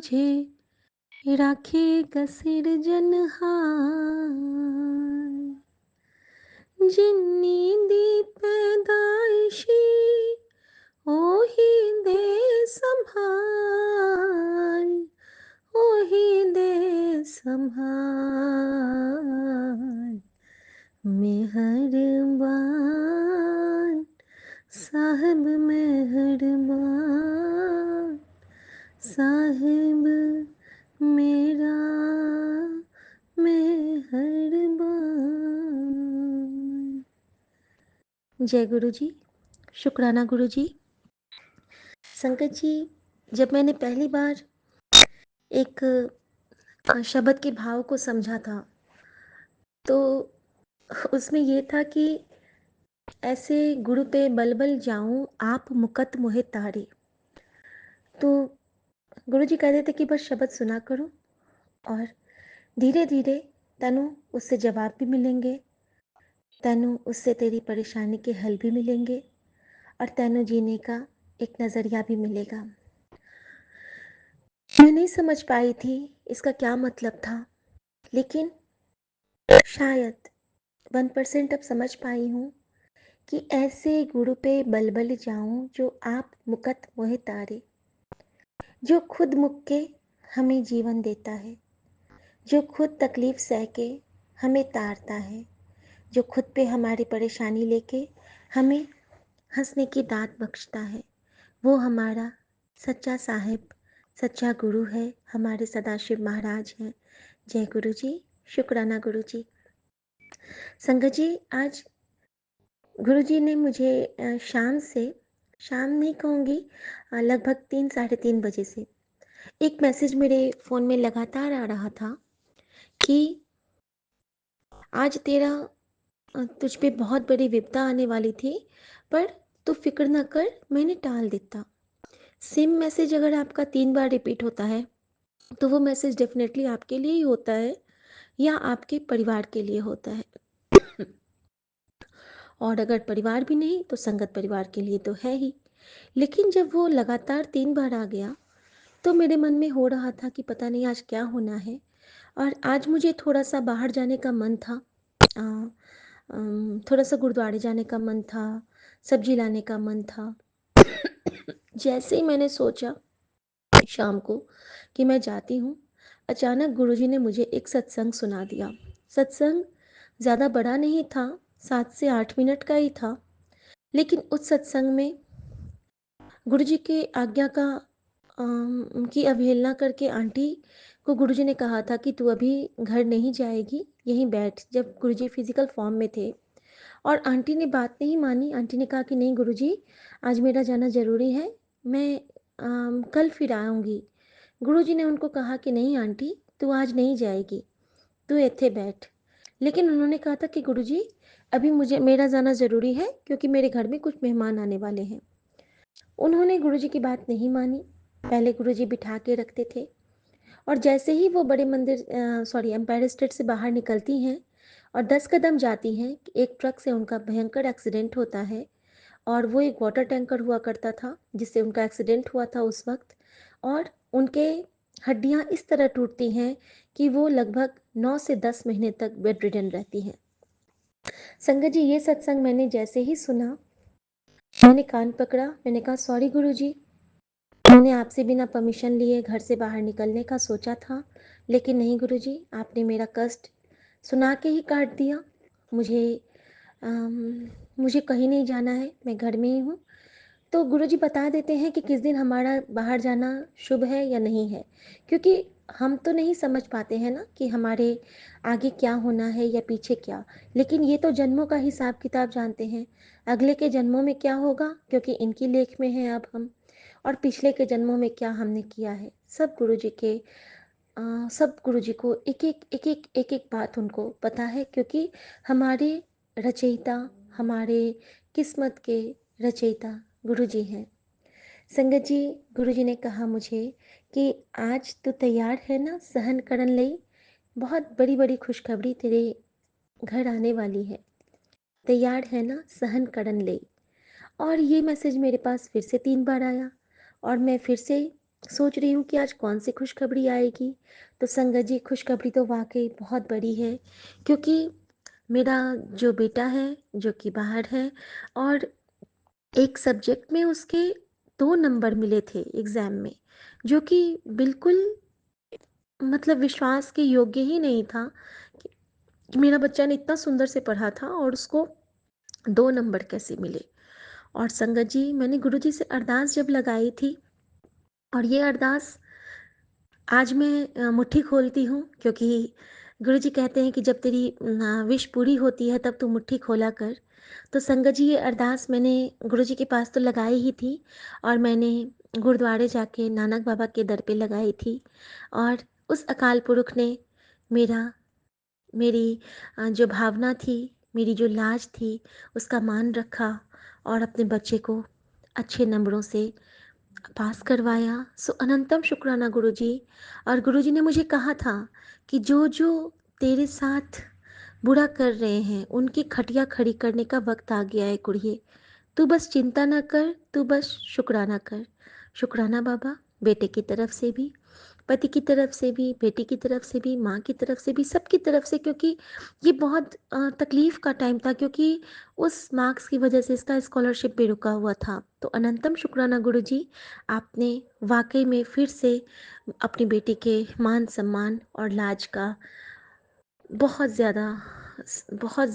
तुझे राखेगा सिरजनहार। जिन्नी दी पैदाइशी ओही दे संभाल, ओही दे संभाल। मेहरबान साहब मेहरबान, साहिब मेरा मेहरबान। जय गुरु जी। शुक्राना गुरु जी। संगत जी, जब मैंने पहली बार एक शब्द के भाव को समझा था तो उसमें ये था कि ऐसे गुरु पे बल बल जाऊं आप मुकत मोहे तारे। तो गुरु जी कहते थे कि बस शब्द सुना करो और धीरे धीरे तनु उससे जवाब भी मिलेंगे, तनु उससे तेरी परेशानी के हल भी मिलेंगे और तनु जीने का एक नज़रिया भी मिलेगा। मैं नहीं समझ पाई थी इसका क्या मतलब था, लेकिन शायद 1% अब समझ पाई हूँ कि ऐसे गुरु पे बल बल जाऊं जो आप मुकत मोहे तारे, जो खुद मुक के हमें जीवन देता है, जो खुद तकलीफ सह के हमें तारता है, जो खुद पे हमारी परेशानी लेके हमें हंसने की दात बख्शता है। वो हमारा सच्चा साहिब, सच्चा गुरु है, हमारे सदाशिव महाराज हैं। जय गुरु जी। शुक्राना गुरु जी। संगत जी, आज गुरु जी ने मुझे शाम नहीं कहूँगी, लगभग 3 साढ़े 3 बजे से एक मैसेज मेरे फ़ोन में लगातार आ रहा था कि आज तुझ पे बहुत बड़ी विपदा आने वाली थी, पर तू फिक्र न कर, मैंने टाल देता। सेम मैसेज अगर आपका 3 बार रिपीट होता है तो वो मैसेज डेफिनेटली आपके लिए ही होता है या आपके परिवार के लिए होता है। और अगर परिवार भी नहीं तो संगत परिवार के लिए तो है ही। लेकिन जब वो लगातार 3 बार आ गया तो मेरे मन में हो रहा था कि पता नहीं आज क्या होना है। और आज मुझे थोड़ा सा बाहर जाने का मन था, थोड़ा सा गुरुद्वारे जाने का मन था, सब्जी लाने का मन था। जैसे ही मैंने सोचा शाम को कि मैं जाती हूँ, अचानक गुरुजी ने मुझे एक सत्संग सुना दिया। सत्संग ज़्यादा बड़ा नहीं था, 7 से 8 मिनट का ही था, लेकिन उस सत्संग में गुरुजी के आज्ञा की अवहेलना करके आंटी को गुरुजी ने कहा था कि तू अभी घर नहीं जाएगी, यहीं बैठ। जब गुरुजी फिजिकल फॉर्म में थे और आंटी ने बात नहीं मानी। आंटी ने कहा कि नहीं गुरुजी, आज मेरा जाना ज़रूरी है, मैं कल फिर आऊँगी। गुरुजी ने उनको कहा कि नहीं आंटी, तू आज नहीं जाएगी, तू इत्थे बैठ। लेकिन उन्होंने कहा था कि गुरुजी, अभी मेरा जाना ज़रूरी है क्योंकि मेरे घर में कुछ मेहमान आने वाले हैं। उन्होंने गुरुजी की बात नहीं मानी। पहले गुरुजी बिठा के रखते थे और जैसे ही वो बड़े मंदिर एम्पायर स्टेट से बाहर निकलती हैं और 10 कदम जाती हैं, एक ट्रक से उनका भयंकर एक्सीडेंट होता है। और वो एक वाटर टैंकर हुआ करता था जिससे उनका एक्सीडेंट हुआ था उस वक्त। और उनके हड्डियां इस तरह टूटती हैं कि वो लगभग 9 से 10 महीने तक बेड रिडन रहती हैं। संगत जी, ये सत्संग मैंने जैसे ही सुना, मैंने कान पकड़ा, मैंने कहा सॉरी गुरुजी, मैंने आपसे बिना परमिशन लिए घर से बाहर निकलने का सोचा था, लेकिन नहीं गुरुजी, आपने मेरा कष्ट सुना के ही काट दिया। मुझे मुझे कहीं नहीं जाना है, मैं घर में ही हूँ। तो गुरुजी बता देते हैं कि किस दिन हमारा बाहर जाना शुभ है या नहीं है, क्योंकि हम तो नहीं समझ पाते हैं ना कि हमारे आगे क्या होना है या पीछे क्या। लेकिन ये तो जन्मों का हिसाब किताब जानते हैं, अगले के जन्मों में क्या होगा, क्योंकि इनकी लेख में हैं अब हम, और पिछले के जन्मों में क्या हमने किया है। सब गुरुजी को एक एक बात उनको पता है, क्योंकि हमारे रचयिता, हमारे किस्मत के रचयिता गुरुजी हैं। संगत जी, गुरुजी ने कहा मुझे कि आज तू तैयार है ना सहन करन लई, बहुत बड़ी बड़ी खुशखबरी तेरे घर आने वाली है, तैयार है ना सहन करन लई। और ये मैसेज मेरे पास फिर से 3 बार आया और मैं फिर से सोच रही हूँ कि आज कौन सी खुशखबरी आएगी। तो संगत जी, खुशखबरी तो वाक़ई बहुत बड़ी है, क्योंकि मेरा जो बेटा है, जो कि बाहर है, और एक सब्जेक्ट में उसके 2 नंबर मिले थे एग्ज़ाम में, जो कि बिल्कुल मतलब विश्वास के योग्य ही नहीं था कि मेरा बच्चा ने इतना सुंदर से पढ़ा था और उसको 2 नंबर कैसे मिले। और संगत जी, मैंने गुरुजी से अरदास जब लगाई थी, और ये अरदास आज मैं मुट्ठी खोलती हूँ, क्योंकि गुरुजी कहते हैं कि जब तेरी विश पूरी होती है तब तू मुट्ठी खोला कर। तो संगत जी, ये अरदास मैंने गुरुजी के पास तो लगाई ही थी, और मैंने गुरुद्वारे जाके नानक बाबा के दर पे लगाई थी, और उस अकाल पुरुष ने मेरा मेरी जो भावना थी, मेरी जो लाज थी, उसका मान रखा और अपने बच्चे को अच्छे नंबरों से पास करवाया। सो अनंतम शुक्राना गुरुजी। और गुरुजी ने मुझे कहा था कि जो जो तेरे साथ बुरा कर रहे हैं, उनकी खटिया खड़ी करने का वक्त आ गया है कुड़िए। तू बस चिंता ना कर, तू बस शुक्राना कर। शुक्राना बाबा, बेटे की तरफ से भी, पति की तरफ से भी, बेटी की तरफ से भी, माँ की तरफ से भी, सबकी तरफ से, क्योंकि ये बहुत तकलीफ़ का टाइम था, क्योंकि उस मार्क्स की वजह से इसका स्कॉलरशिप भी रुका हुआ था। तो अनंतम शुक्राना गुरुजी, आपने वाक़ई में फिर से अपनी बेटी के मान-सम्मान और लाज का बहुत ज़्यादा बहुत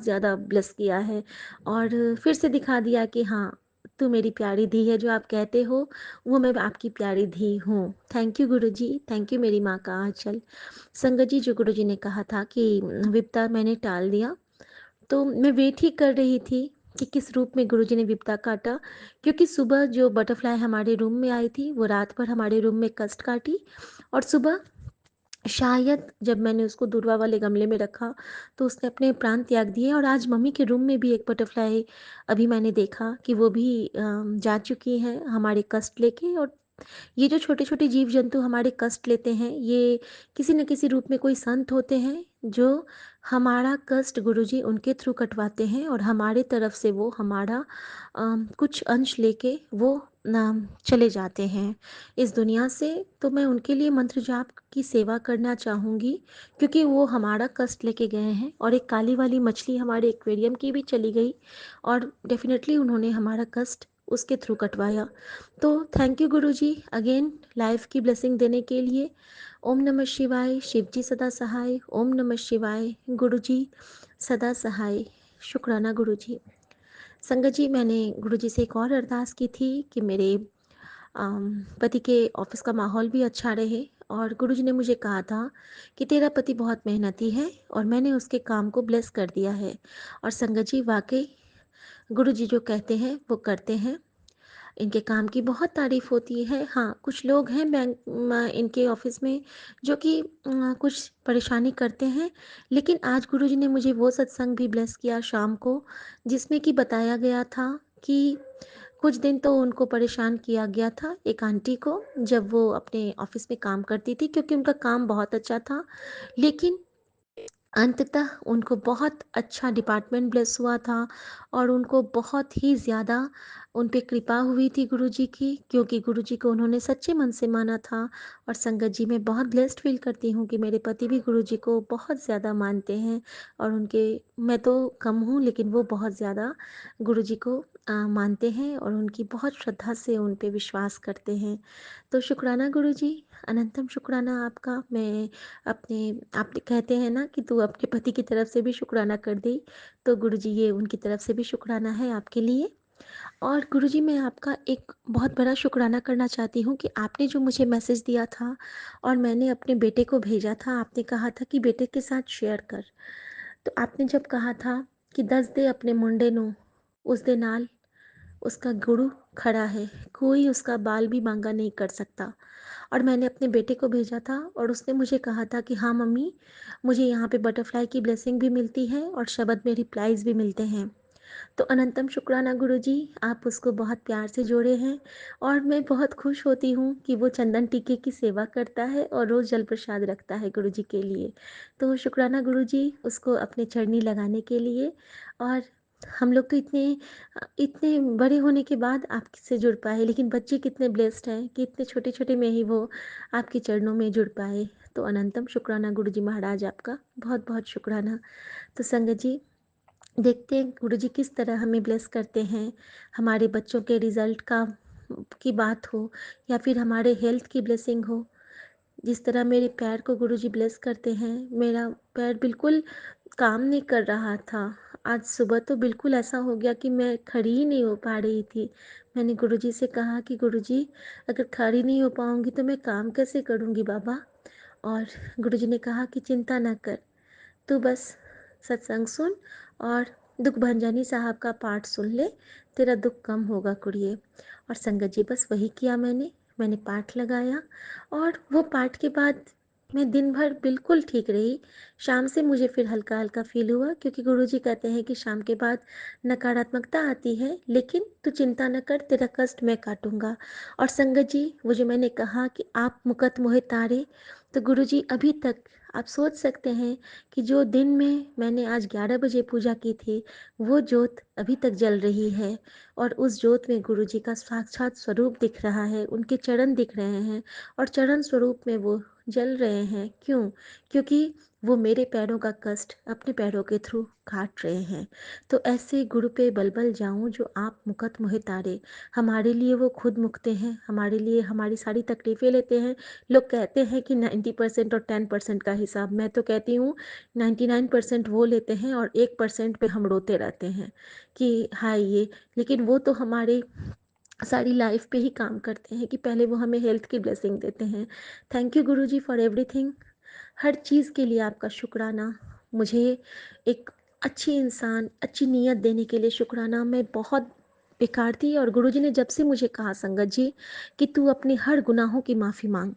ज़्यादा ब्लेस किया है, और फिर से दिखा दिया कि हाँ, तू मेरी प्यारी धी है, जो आप कहते हो, वो मैं आपकी प्यारी धी हूँ। Thank you Guruji, thank you मेरी माँ का आँचल। संगत जी, जो गुरुजी ने कहा था कि विपदा मैंने टाल दिया, तो मैं वेट ही कर रही थी कि किस रूप में गुरुजी ने विपदा काटा, क्योंकि सुबह जो बटरफ्लाई हमारे रूम में आई थी, वो रात भर हमारे रूम में कष्ट काटी, और सुबह शायद जब मैंने उसको दूरवा वाले गमले में रखा, तो उसने अपने प्राण त्याग दिए। और आज मम्मी के रूम में भी एक बटरफ्लाई अभी मैंने देखा कि वो भी जा चुकी हैं हमारे कष्ट लेके। और ये जो छोटे-छोटे जीव-जंतु हमारे कष्ट लेते हैं, ये किसी न किसी रूप में कोई संत होते हैं, जो हमारा कष्ट गुरुजी उनके थ्रू कटवाते हैं, और हमारे तरफ से वो हमारा कुछ अंश लेके वो चले जाते हैं इस दुनिया से। तो मैं उनके लिए मंत्र जाप की सेवा करना चाहूँगी, क्योंकि वो हमारा कष्ट लेके गए हैं, और एक काली वाली मछली हमारे एक्वेरियम की भी चली गई, और डेफ़िनेटली उन्होंने हमारा कष्ट उसके थ्रू कटवाया। तो thank you Guruji again life की ब्लेसिंग देने के लिए। ओम नमः शिवाय, शिव जी सदा सहाय। ओम नमः शिवाय, गुरुजी सदा सहाय। शुक्राना गुरुजी। संगत जी, मैंने गुरुजी से एक और अरदास की थी कि मेरे पति के ऑफिस का माहौल भी अच्छा रहे, और गुरुजी ने मुझे कहा था कि तेरा पति बहुत मेहनती है, और मैंने उसके काम को ब्लेस कर दिया है। और संगत जी, वाकई गुरुजी जो कहते हैं वो करते हैं। इनके काम की बहुत तारीफ़ होती है। हाँ, कुछ लोग हैं बैंक इनके ऑफ़िस में, जो कि कुछ परेशानी करते हैं, लेकिन आज गुरुजी ने मुझे वो सत्संग भी ब्लेस किया शाम को, जिसमें कि बताया गया था कि कुछ दिन तो उनको परेशान किया गया था, एक आंटी को, जब वो अपने ऑफ़िस में काम करती थी, क्योंकि उनका काम बहुत अच्छा था। लेकिन अंततः उनको बहुत अच्छा डिपार्टमेंट ब्लेस हुआ था, और उनको बहुत ही ज़्यादा उन पे कृपा हुई थी गुरुजी की, क्योंकि गुरुजी को उन्होंने सच्चे मन से माना था। और संगत जी, मैं बहुत ब्लेस्ड फ़ील करती हूँ कि मेरे पति भी गुरुजी को बहुत ज़्यादा मानते हैं, और उनके मैं तो कम हूँ, लेकिन वो बहुत ज़्यादा गुरुजी को मानते हैं, और उनकी बहुत श्रद्धा से उन पे विश्वास करते हैं। तो शुक्राना गुरुजी, अनंतम शुक्राना आपका। मैं अपने आप कहते हैं ना कि तू अपने पति की तरफ से भी शुक्राना कर दी, तो गुरुजी ये उनकी तरफ से भी शुक्राना है आपके लिए। और गुरुजी, मैं आपका एक बहुत बड़ा शुक्राना करना चाहती हूँ कि आपने जो मुझे मैसेज दिया था, और मैंने अपने बेटे को भेजा था, आपने कहा था कि बेटे के साथ शेयर कर। तो आपने जब कहा था कि दस दे अपने मुंडे नू, उस दे नाल उसका गुरु खड़ा है, कोई उसका बाल भी बांका नहीं कर सकता। और मैंने अपने बेटे को भेजा था, और उसने मुझे कहा था कि हाँ मम्मी, मुझे यहाँ पे बटरफ्लाई की ब्लेसिंग भी मिलती है, और शब्द में रिप्लाईज़ भी मिलते हैं। तो अनंतम शुक्राना गुरुजी, आप उसको बहुत प्यार से जोड़े हैं, और मैं बहुत खुश होती हूँ कि वो चंदन टीके की सेवा करता है और रोज़ जल प्रसाद रखता है गुरुजी के लिए। तो शुक्राना गुरुजी उसको अपने चरनी लगाने के लिए। और हम लोग तो इतने बड़े होने के बाद आपसे जुड़ पाए, लेकिन बच्चे कितने ब्लेस्ड हैं कि इतने छोटे-छोटे में ही वो आपके चरणों में जुड़ पाए। तो अनंतम शुक्राना गुरुजी महाराज आपका, बहुत-बहुत शुक्राना। तो संगत जी, देखते हैं गुरुजी किस तरह हमें ब्लेस करते हैं। हमारे बच्चों के रिज़ल्ट की बात हो या फिर हमारे हेल्थ की ब्लेसिंग हो। जिस तरह मेरे पैर को गुरुजी ब्लेस करते हैं, मेरा पैर बिल्कुल काम नहीं कर रहा था। आज सुबह तो बिल्कुल ऐसा हो गया कि मैं खड़ी ही नहीं हो पा रही थी। मैंने गुरुजी से कहा कि गुरुजी, अगर खड़ी नहीं हो पाऊँगी तो मैं काम कैसे करूँगी बाबा? और गुरुजी ने कहा कि चिंता ना कर, तू बस सत्संग सुन और दुख भंजनी साहब का पाठ सुन ले, तेरा दुख कम होगा कुड़िए। और संगत जी, बस वही किया मैंने पाठ लगाया और वो पाठ के बाद मैं दिन भर बिल्कुल ठीक रही। शाम से मुझे फिर हल्का हल्का फील हुआ, क्योंकि गुरुजी कहते हैं कि शाम के बाद नकारात्मकता आती है, लेकिन तू चिंता न कर, तेरा कष्ट मैं काटूंगा। और संगत जी, वो जो मैंने कहा कि आप मुकत मोहे तारे, तो गुरुजी अभी तक, आप सोच सकते हैं कि जो दिन में मैंने आज 11 बजे पूजा की थी, वो ज्योत अभी तक जल रही है और उस ज्योत में गुरुजी का साक्षात स्वरूप दिख रहा है, उनके चरण दिख रहे हैं और चरण स्वरूप में वो जल रहे हैं। क्यों? क्योंकि वो मेरे पैरों का कष्ट अपने पैरों के थ्रू काट रहे हैं। तो ऐसे गुरु पे बल जाऊं जो आप मुकत मोहे तारे, हमारे लिए वो खुद मुकते हैं, हमारे लिए हमारी सारी तकलीफ़ें लेते हैं। लोग कहते हैं कि 90% और 10% का हिसाब, मैं तो कहती हूँ 99% वो लेते हैं और 1% पे हम रोते रहते हैं कि हाय ये। लेकिन वो तो हमारे सारी लाइफ पे ही काम करते हैं कि पहले वो हमें हेल्थ की ब्लेसिंग देते हैं। Thank you Guruji for everything. हर चीज़ के लिए आपका शुक्राना। मुझे एक अच्छी इंसान, अच्छी नीयत देने के लिए शुक्राना। मैं बहुत बेकार थी और गुरुजी ने जब से मुझे कहा संगत जी कि तू अपने हर गुनाहों की माफ़ी मांग,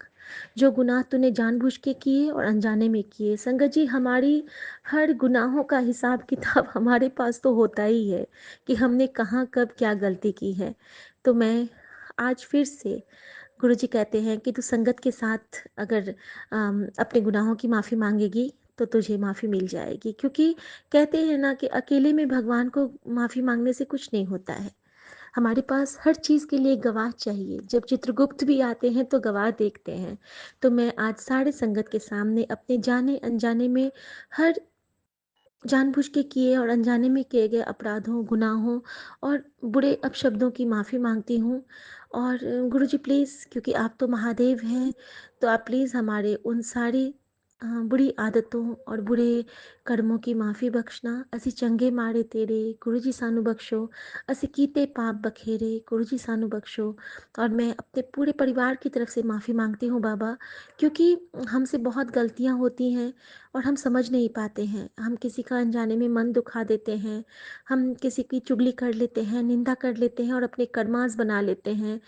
जो गुनाह तूने जानबूझ के किए और अनजाने में किए। संगत जी, हमारी हर गुनाहों का हिसाब किताब हमारे पास तो होता ही है कि हमने कहाँ कब क्या गलती की है। तो मैं आज फिर से, गुरुजी कहते हैं कि तू संगत के साथ अगर अपने गुनाहों की माफ़ी मांगेगी तो तुझे माफ़ी मिल जाएगी, क्योंकि कहते हैं ना कि अकेले में भगवान को माफ़ी मांगने से कुछ नहीं होता है। हमारे पास हर चीज़ के लिए गवाह चाहिए। जब चित्रगुप्त भी आते हैं तो गवाह देखते हैं। तो मैं आज सारे संगत के सामने अपने जाने अनजाने में, हर जानबूझ के किए और अनजाने में किए गए अपराधों, गुनाहों और बुरे अपशब्दों की माफ़ी मांगती हूँ। और गुरुजी प्लीज़, क्योंकि आप तो महादेव हैं, तो आप प्लीज़ हमारे उन सारी बुरी आदतों और बुरे कर्मों की माफ़ी बख्शना। असी चंगे मारे तेरे गुरुजी सानू बख्शो, असी कीते पाप बखेरे गुरुजी सानू बख्शो। और मैं अपने पूरे परिवार की तरफ से माफ़ी मांगती हूँ बाबा, क्योंकि हमसे बहुत गलतियाँ होती हैं और हम समझ नहीं पाते हैं। हम किसी का अनजाने में मन दुखा देते हैं, हम किसी की चुगली कर लेते हैं, निंदा कर लेते हैं और अपने कर्मास बना लेते हैं।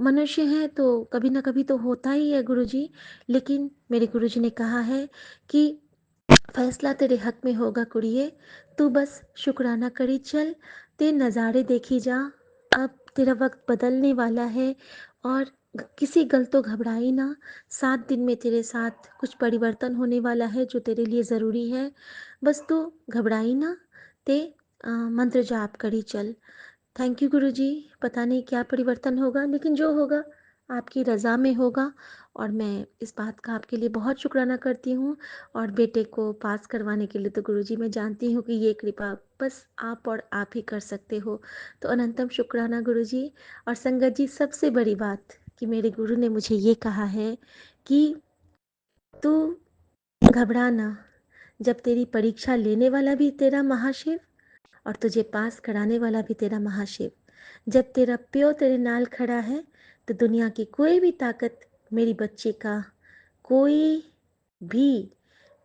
मनुष्य हैं तो कभी ना कभी तो होता ही है गुरुजी। लेकिन मेरे गुरुजी ने कहा है कि फैसला तेरे हक में होगा कुड़िए, तू बस शुक्राना करी चल, ते नज़ारे देखी जा। अब तेरा वक्त बदलने वाला है और किसी गल तो घबराई ना। 7 दिन में तेरे साथ कुछ परिवर्तन होने वाला है जो तेरे लिए ज़रूरी है। बस तू घबराई ना, ते मंत्र जाप करी चल। थैंक यू गुरुजी। पता नहीं क्या परिवर्तन होगा, लेकिन जो होगा आपकी रज़ा में होगा। और मैं इस बात का आपके लिए बहुत शुक्राना करती हूँ। और बेटे को पास करवाने के लिए तो गुरुजी, मैं जानती हूँ कि ये कृपा बस आप और आप ही कर सकते हो। तो अनंतम शुक्राना गुरुजी। और संगत जी, सबसे बड़ी बात कि मेरे गुरु ने मुझे ये कहा है कि तू घबरा ना, जब तेरी परीक्षा लेने वाला भी तेरा महाशिव और तुझे पास कराने वाला भी तेरा महाशिव, जब तेरा प्यो तेरे नाल खड़ा है, तो दुनिया की कोई भी ताकत मेरी बच्ची का, कोई भी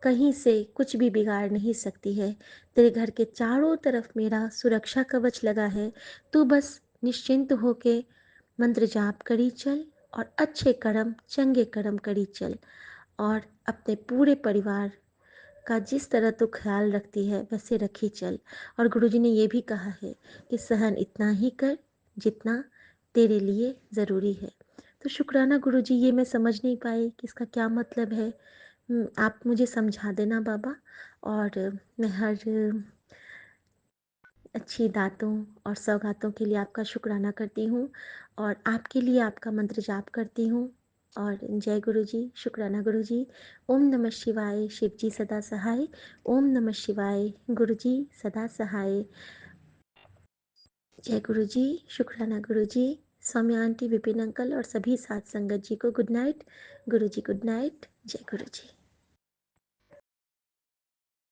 कहीं से कुछ भी बिगाड़ नहीं सकती है। तेरे घर के चारों तरफ मेरा सुरक्षा कवच लगा है। तू बस निश्चिंत होके मंत्र जाप करी चल और अच्छे कर्म, चंगे कर्म करी चल। और अपने पूरे परिवार का जिस तरह तू ख्याल रखती है वैसे रखी चल। और गुरुजी ने ये भी कहा है कि सहन इतना ही कर जितना तेरे लिए ज़रूरी है। तो शुक्राना गुरुजी, ये मैं समझ नहीं पाई कि इसका क्या मतलब है। आप मुझे समझा देना बाबा। और मैं हर अच्छी दातों और सौगातों के लिए आपका शुक्राना करती हूँ और आपके लिए आपका मंत्र जाप करती हूँ। और जय गुरु जी, शुक्राना गुरु जी। ओम नमः शिवाय, शिव जी सदा सहाय। ओम नमः शिवाय, गुरु जी सदा सहाय। जय गुरु जी, शुक्राना गुरु जी। सौम्या आंटी, विपिन अंकल और सभी साथ संगत जी को गुड नाइट। गुरु जी गुड नाइट। जय गुरु जी।